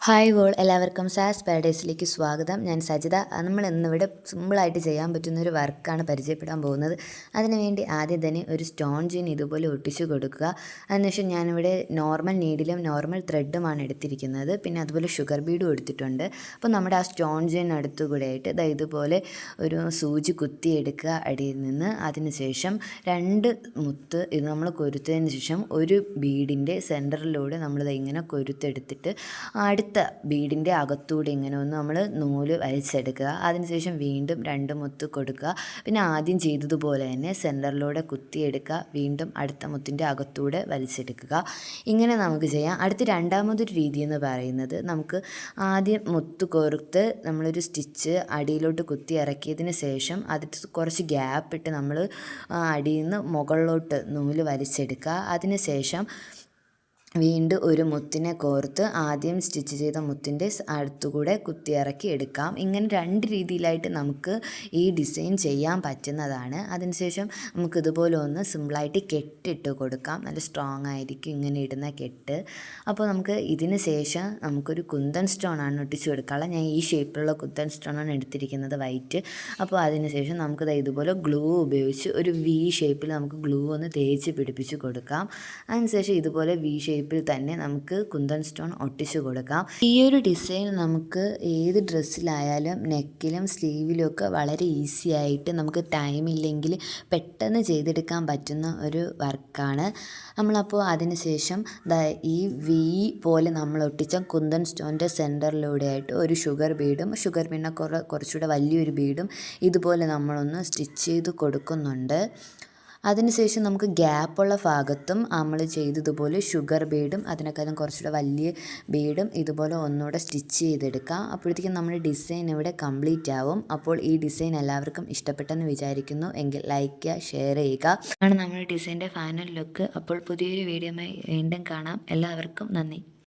Hi all, എല്ലാവർക്കും സാസ് പാരഡൈസിലേക്ക് സ്വാഗതം. ഞാൻ സജിത. നമ്മൾ ഇന്നിവിടെ സിമ്പിളായിട്ട് ചെയ്യാൻ പറ്റുന്ന ഒരു വർക്കാണ് പരിചയപ്പെടാൻ പോകുന്നത്. അതിനുവേണ്ടി ആദ്യം തന്നെ ഒരു സ്റ്റോൺ ചെയിൻ ഇതുപോലെ ഒട്ടിച്ചു കൊടുക്കുക. അതിനുശേഷം ഞാനിവിടെ നോർമൽ നീഡിലും നോർമൽ ത്രെഡുമാണ് എടുത്തിരിക്കുന്നത്. പിന്നെ അതുപോലെ ഷുഗർ ബീഡും എടുത്തിട്ടുണ്ട്. അപ്പോൾ നമ്മുടെ ആ സ്റ്റോൺ ചെയിൻ അടുത്തുകൂടെ ആയിട്ട് ഇതുപോലെ ഒരു സൂചി കുത്തിയെടുക്കുക അടിയിൽ നിന്ന്. അതിനുശേഷം 2 മുത്ത് ഇത് നമ്മൾ കൊരുത്തതിന് ശേഷം ഒരു ബീഡിൻ്റെ സെൻറ്ററിലൂടെ നമ്മളിത് ഇങ്ങനെ കൊരുത്തെടുത്തിട്ട് അടുത്ത ബീഡിൻ്റെ അകത്തൂടെ ഇങ്ങനെ ഒന്ന് നമ്മൾ നൂല് വലിച്ചെടുക്കുക. അതിനുശേഷം വീണ്ടും 2 മുത്ത് കൊടുക്കുക. പിന്നെ ആദ്യം ചെയ്തതുപോലെ തന്നെ സെൻറ്ററിലൂടെ കുത്തിയെടുക്കുക. വീണ്ടും അടുത്ത മുത്തിൻ്റെ അകത്തൂടെ വലിച്ചെടുക്കുക. ഇങ്ങനെ നമുക്ക് ചെയ്യാം. അടുത്ത രണ്ടാമതൊരു രീതി എന്ന് പറയുന്നത്, നമുക്ക് ആദ്യം മുത്ത് കോർത്ത് നമ്മളൊരു സ്റ്റിച്ച് അടിയിലോട്ട് കുത്തി ഇറക്കിയതിന് ശേഷം അതിൽ കുറച്ച് ഗ്യാപ്പ് ഇട്ട് നമ്മൾ അടിയിൽ നിന്ന് മുകളിലോട്ട് നൂല് വലിച്ചെടുക്കുക. അതിന് ശേഷം വീണ്ടും ഒരു മുത്തിനെ കോർത്ത് ആദ്യം സ്റ്റിച്ച് ചെയ്ത മുത്തിൻ്റെ അടുത്തുകൂടെ കുത്തിയിറക്കി എടുക്കാം. ഇങ്ങനെ 2 രീതിയിലായിട്ട് നമുക്ക് ഈ ഡിസൈൻ ചെയ്യാൻ പറ്റുന്നതാണ്. അതിനുശേഷം നമുക്ക് ഇതുപോലെ ഒന്ന് സിമ്പിളായിട്ട് കെട്ടിട്ട് കൊടുക്കാം. നല്ല സ്ട്രോങ് ആയിരിക്കും ഇങ്ങനെ ഇടുന്ന കെട്ട്. അപ്പോൾ നമുക്ക് ഇതിന് ശേഷം നമുക്കൊരു കുന്തൻ സ്റ്റോണാണ് ഒട്ടിച്ച് കൊടുക്കാനുള്ള. ഞാൻ ഈ ഷേപ്പിലുള്ള കുന്തൻ സ്റ്റോണാണ് എടുത്തിരിക്കുന്നത്, വൈറ്റ്. അപ്പോൾ അതിനുശേഷം നമുക്കത് ഇതുപോലെ ഗ്ലൂ ഉപയോഗിച്ച് ഒരു വി ഷേപ്പിൽ നമുക്ക് ഗ്ലൂ ഒന്ന് തേച്ച് പിടിപ്പിച്ച് കൊടുക്കാം. അതിനുശേഷം ഇതുപോലെ വി ഷേപ്പിൽ തന്നെ നമുക്ക് കുന്തൻ സ്റ്റോൺ ഒട്ടിച്ചു കൊടുക്കാം. ഈ ഒരു ഡിസൈൻ നമുക്ക് ഏത് ഡ്രസ്സിലായാലും നെക്കിലും സ്ലീവിലും ഒക്കെ വളരെ ഈസി ആയിട്ട് നമുക്ക് ടൈം ഇല്ലെങ്കിൽ പെട്ടെന്ന് ചെയ്തെടുക്കാൻ പറ്റുന്ന ഒരു വർക്കാണ്. നമ്മളപ്പോൾ അതിനുശേഷം ഈ വി പോലെ നമ്മൾ ഒട്ടിച്ച കുന്തൻ സ്റ്റോണിൻ്റെ സെൻറ്ററിലൂടെ ആയിട്ട് ഒരു ഷുഗർ ബീഡിനെ കുറച്ചുകൂടെ വലിയൊരു ബീഡും ഇതുപോലെ നമ്മളൊന്ന് സ്റ്റിച്ച് ചെയ്ത് കൊടുക്കുന്നുണ്ട്. അതിനുശേഷം നമുക്ക് ഗ്യാപ്പുള്ള ഭാഗത്തും നമ്മൾ ചെയ്തതുപോലെ ഷുഗർ ബീഡും അതിനേക്കാളും കുറച്ചുകൂടെ വലിയ ബീഡും ഇതുപോലെ ഒന്നുകൂടെ സ്റ്റിച്ച് ചെയ്തെടുക്കാം. അപ്പോഴത്തേക്കും നമ്മുടെ ഡിസൈൻ ഇവിടെ കംപ്ലീറ്റ് ആവും. അപ്പോൾ ഈ ഡിസൈൻ എല്ലാവർക്കും ഇഷ്ടപ്പെട്ടെന്ന് വിചാരിക്കുന്നു. എങ്കിൽ ലൈക്ക് ചെയ്യുക, ഷെയർ ചെയ്യുക. ആണ് നമ്മുടെ ഡിസൈൻ്റെ ഫൈനൽ ലുക്ക്. അപ്പോൾ പുതിയൊരു വീഡിയോയുമായി വീണ്ടും കാണാം. എല്ലാവർക്കും നന്ദി.